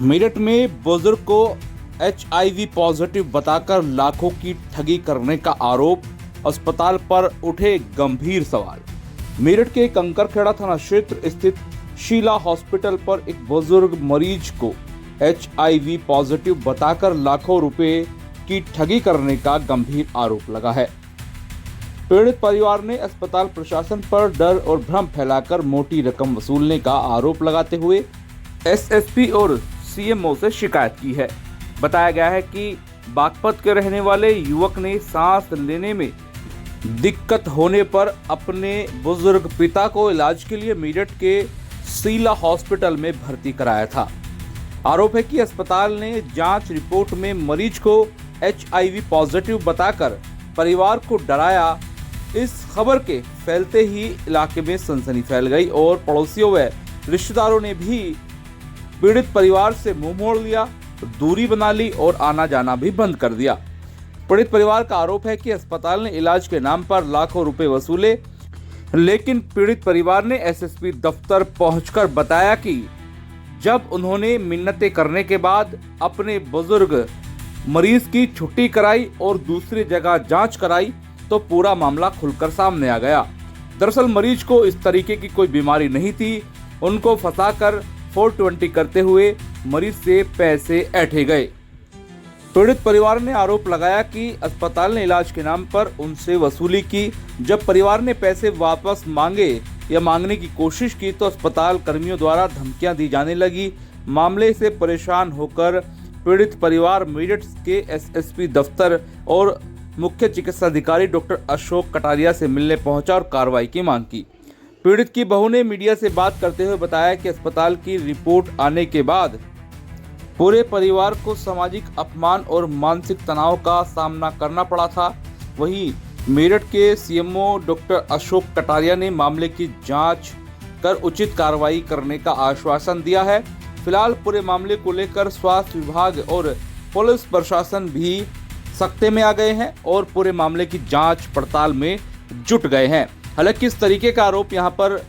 मेरठ में बुजुर्ग को एचआईवी पॉजिटिव बताकर लाखों की ठगी करने का आरोप, अस्पताल पर उठे गंभीर सवाल। मेरठ के कंकरखेड़ा थाना क्षेत्र स्थित शीला हॉस्पिटल पर एक बुजुर्ग मरीज को एचआईवी पॉजिटिव बताकर लाखों रुपए की ठगी करने का गंभीर आरोप लगा है। पीड़ित परिवार ने अस्पताल प्रशासन पर डर और भ्रम फैलाकर मोटी रकम वसूलने का आरोप लगाते हुए एसएसपी और सीएमओ से शिकायत की है। बताया गया है कि बागपत के रहने वाले युवक ने सांस लेने में दिक्कत होने पर अपने बुजुर्ग पिता को इलाज के लिए मेरठ के शीला हॉस्पिटल में भर्ती कराया था। आरोप है कि अस्पताल ने जांच रिपोर्ट में मरीज को एचआईवी पॉजिटिव बताकर परिवार को डराया। इस खबर के फैलते ही इलाके में सनसनी फैल गई और पड़ोसियों व रिश्तेदारों ने भी पीड़ित परिवार से मुंह मोड़ लिया, दूरी बना ली और आना जाना भी बंद कर दिया। पीड़ित परिवार का आरोप है कि अस्पताल ने इलाज के नाम पर लाखों रुपए वसूले, लेकिन पीड़ित परिवार ने एसएसपी दफ्तर पहुंचकर बताया कि जब उन्होंने मिन्नतें करने के बाद अपने बुजुर्ग मरीज की छुट्टी कराई और दूसरी जगह जांच कराई तो पूरा मामला खुलकर सामने आ गया। दरअसल मरीज को इस तरीके की कोई बीमारी नहीं थी। उनको फंसाकर 420 करते हुए मरीज से पैसे ऐंठे गए। पीड़ित परिवार ने आरोप लगाया कि अस्पताल ने इलाज के नाम पर उनसे वसूली की। जब परिवार ने पैसे वापस मांगे या मांगने की कोशिश की तो अस्पताल कर्मियों द्वारा धमकियां दी जाने लगी। मामले से परेशान होकर पीड़ित परिवार मेरठ के एसएसपी दफ्तर और मुख्य चिकित्सा अधिकारी डॉक्टर अशोक कटारिया से मिलने पहुंचा और कार्रवाई की मांग की। पीड़ित की बहू ने मीडिया से बात करते हुए बताया कि अस्पताल की रिपोर्ट आने के बाद पूरे परिवार को सामाजिक अपमान और मानसिक तनाव का सामना करना पड़ा था। वहीं मेरठ के सीएमओ डॉक्टर अशोक कटारिया ने मामले की जांच कर उचित कार्रवाई करने का आश्वासन दिया है। फिलहाल पूरे मामले को लेकर स्वास्थ्य विभाग और पुलिस प्रशासन भी सख्ते में आ गए हैं और पूरे मामले की जांच पड़ताल में जुट गए हैं। हालांकि इस तरीके का आरोप यहां पर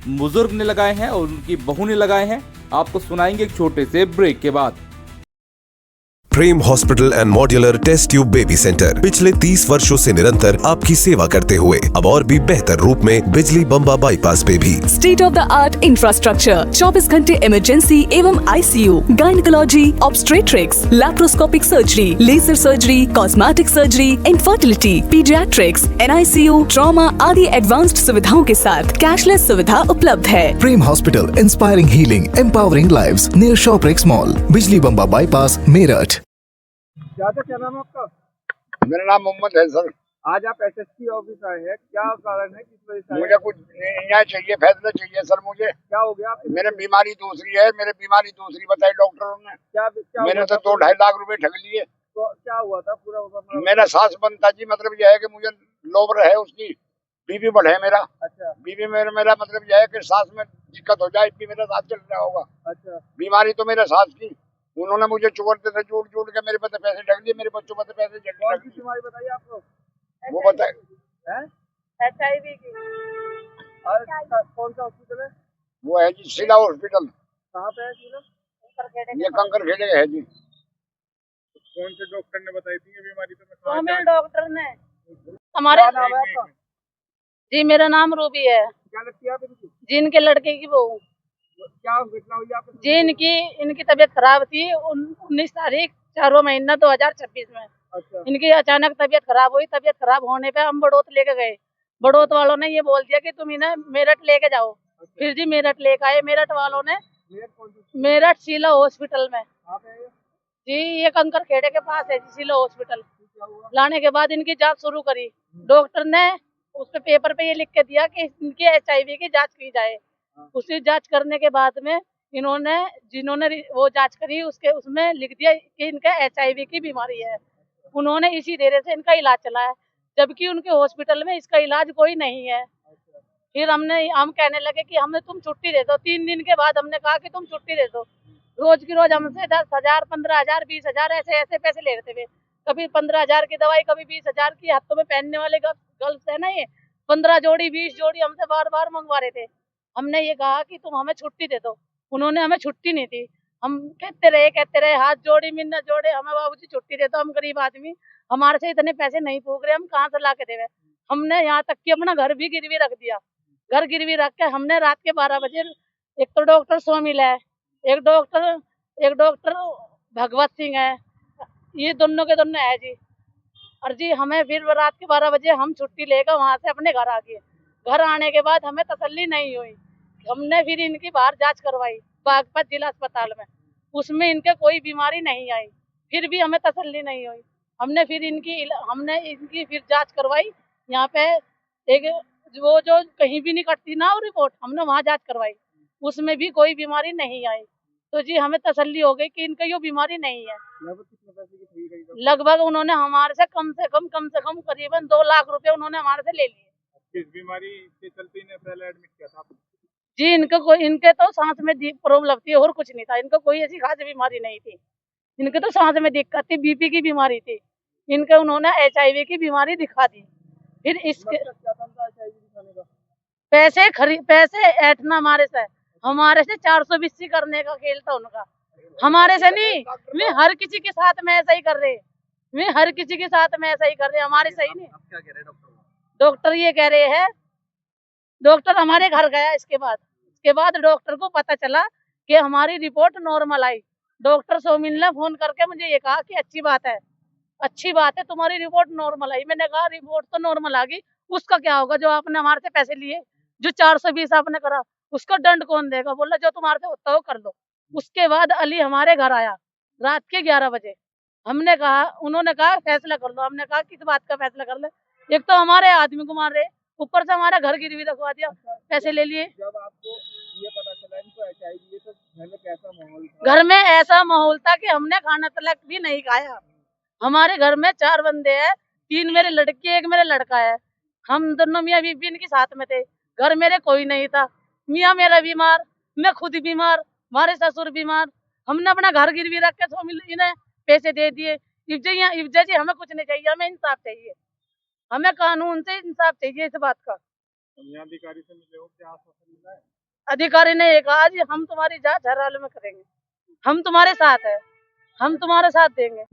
बुजुर्ग ने लगाए हैं और उनकी बहू ने लगाए हैं। आपको सुनाएंगे एक छोटे से ब्रेक के बाद। Prem hospital and modular test tube baby centre पिछले 30 वर्षों से निरंतर आपकी सेवा करते हुए अब और भी बेहतर रूप में बिजली बम्बा बाईपास पे भी state of the art infrastructure, 24 घंटे इमरजेंसी एवं ICU, gynaecology, obstetrics, laparoscopic surgery, laser surgery, cosmetic surgery, infertility, paediatrics, NICU, trauma आदि एडवांस्ड सुविधाओं के साथ कैशलेस सुविधा उपलब्ध है। Prem hospital, inspiring healing, empowering lives, near Shoprex mall, Bijli Bamba bypass, Meerut. क्या नाम है आपका? मेरा नाम मोहम्मद है सर। आज आप एसएसपी ऑफिस आए हैं, क्या कारण है, किस वजह से आए? मुझे कुछ न्याय चाहिए, फैसला चाहिए सर। मुझे क्या हो गया आपके? मेरे बीमारी दूसरी है, मेरे बीमारी दूसरी बताई डॉक्टरों ने। क्या मैंने तो 2-2.5 लाख रुपए ठग लिए। तो क्या हुआ था पूरा? मेरा सांस बंद था जी। मतलब यह है कि मुझे लोबर है, उसकी बीपी बढ़े मेरा। अच्छा। बीपी मेरा मतलब यह है कि सांस में दिक्कत हो जाए, भी मेरा सांस चल रहा होगा। अच्छा। बीमारी तो मेरा सांस की। उन्होंने मुझे चुगड़ते थे, झूठ के मेरे पे पैसे ठग लिए, मेरे बच्चों पे पैसे कौन सी बीमारी बताइए आपको? वो बताए HIV की। कौन सा हॉस्पिटल है? वो है जी शीला हॉस्पिटल। कहाँ पे है शीला? ये कंकरखेड़े है जी। कौन से डॉक्टर ने बताई थी ये बीमारी? कौन डॉक्टर ने? हमारे क्या नाम है आपका? जी मेरा नाम रूबी है। क्या लगती है आप इनकी? जी इनके लड़के की बहू। क्या घटना हुई आपको? जी इनकी तबीयत खराब थी 19 तारीख 4वां महीना 2026 में। अच्छा। इनकी अचानक तबीयत खराब हुई। तबीयत खराब होने पे हम बड़ौत लेके गए। बड़ौत वालों ने ये बोल दिया कि तुम इन्हें मेरठ लेके जाओ। अच्छा। फिर जी मेरठ लेके आए। मेरठ वालों ने मेरठ शीला हॉस्पिटल में। है? जी ये कंकरखेड़े के पास है जी शीला हॉस्पिटल। लाने के बाद इनकी जांच शुरू करी। डॉक्टर ने उस पे पेपर पे ये लिख के दिया कि इनकी HIV की जांच की जाए। उसी जांच करने के बाद में जिन्होंने वो जांच करी उसमें लिख दिया कि इनका HIV की बीमारी है। उन्होंने इसी देर से इनका इलाज चला है, जबकि उनके हॉस्पिटल में इसका इलाज कोई नहीं है। फिर हम कहने लगे कि हमें तुम छुट्टी दे दो। 3 दिन के बाद हमने कहा कि तुम छुट्टी दे दो। रोज की रोज हमसे 10,000, 15,000, 20,000 ऐसे पैसे ले रहे थे। कभी 15,000 की दवाई, कभी 20,000 की। हाथों में पहनने वाले गर्ल्स है ना, ये 15 जोड़ी 20 जोड़ी हमसे बार बार मंगवा रहे थे। हमने ये कहा कि तुम हमें छुट्टी दे दो। उन्होंने हमें छुट्टी नहीं दी। हम कहते रहे हाथ जोड़ी मिन्नत जोड़े, हमें बाबूजी छुट्टी दे दो, हम गरीब आदमी, हमारे से इतने पैसे नहीं फूक रहे, हम कहाँ से ला के देवे। हमने यहाँ तक कि अपना घर भी गिरवी रख दिया। घर गिरवी रख के हमने रात के 12 बजे, एक तो डॉक्टर सोमिल है, एक डॉक्टर भगवत सिंह है, ये दोनों के दोनों है जी। और जी हमें फिर रात के 12 बजे हम छुट्टी लेकर वहां से अपने घर आ गए। घर आने के बाद हमें तसल्ली नहीं हुई, हमने फिर इनकी बाहर जांच करवाई बागपत जिला अस्पताल में, उसमें इनके कोई बीमारी नहीं आई, फिर भी हमें तसल्ली नहीं हुई। हमने इनकी फिर जांच करवाई यहाँ पे, एक वो जो कहीं भी नहीं कटती ना वो रिपोर्ट, हमने वहाँ जांच करवाई, उसमें भी कोई बीमारी नहीं आई। तो जी हमें तसल्ली हो गई कि इनका ये बीमारी नहीं है। लगभग कितने पैसे की थी गई? लगभग उन्होंने हमारे से कम से कम करीबन 2 लाख रुपए उन्होंने हमारे से ले लिए। किस बीमारी के चलते इन्हें पहले एडमिट किया था? जी इनके तो सांस में प्रॉब्लम थी और कुछ नहीं था, इनको कोई ऐसी खास बीमारी नहीं थी। इनके तो सांस में दिक्कत थी, बीपी की बीमारी थी, इनके उन्होंने HIV की बीमारी दिखा दी। फिर इसके क्या था उनका HIV दिखाने का? पैसे ऐठना हमारे से 420 करने का खेल था उनका, हमारे से नहीं। वे हर किसी के साथ में ऐसा ही कर रहे, हमारे सही नहीं। अब क्या कह रहे डॉक्टर? डॉक्टर ये कह रहे हैं, डॉक्टर हमारे घर गया, इसके बाद डॉक्टर को पता चला कि हमारी रिपोर्ट नॉर्मल आई। डॉक्टर सोमिल ने फोन करके मुझे ये कहा कि अच्छी बात है तुम्हारी रिपोर्ट नॉर्मल आई। मैंने कहा रिपोर्ट तो नॉर्मल आ गई, उसका क्या होगा जो आपने हमारे से पैसे लिए, जो 420 आपने करा, उसका दंड कौन देगा? बोला जो तुम्हारे से होता हो कर लो। उसके बाद अली हमारे घर आया रात के 11 बजे। उन्होंने कहा फैसला कर लो। हमने कहा किस बात का फैसला कर ले? एक तो हमारे आदमी को मार रहे, ऊपर से हमारा घर गिरवी रखवा दिया, पैसे ले लिए। जब आपको ये पता चला इनको HIV है तो घर में कैसा माहौल था? घर में ऐसा माहौल था कि हमने खाना तलक भी नहीं खाया। हमारे घर में 4 बंदे हैं, 3 मेरे लड़के, 1 मेरा लड़का है। हम दोनों मियाँ बीवी इनके साथ में थे। घर मेरे कोई नहीं था, मियाँ मेरा बीमार, मैं खुद बीमार, हमारे ससुर बीमार। हमने अपना घर गिरवी रख के इन्हें पैसे दे दिए। इफ्जा जी हमें कुछ नहीं चाहिए, हमें इंसाफ चाहिए, हमें कानून से इंसाफ चाहिए इस बात का। यहाँ अधिकारी से मिले हो, क्या आश्वासन मिला है? अधिकारी ने ये कहा जी हम तुम्हारी जांच हर हाल में करेंगे, हम तुम्हारे साथ है, हम तुम्हारे साथ देंगे।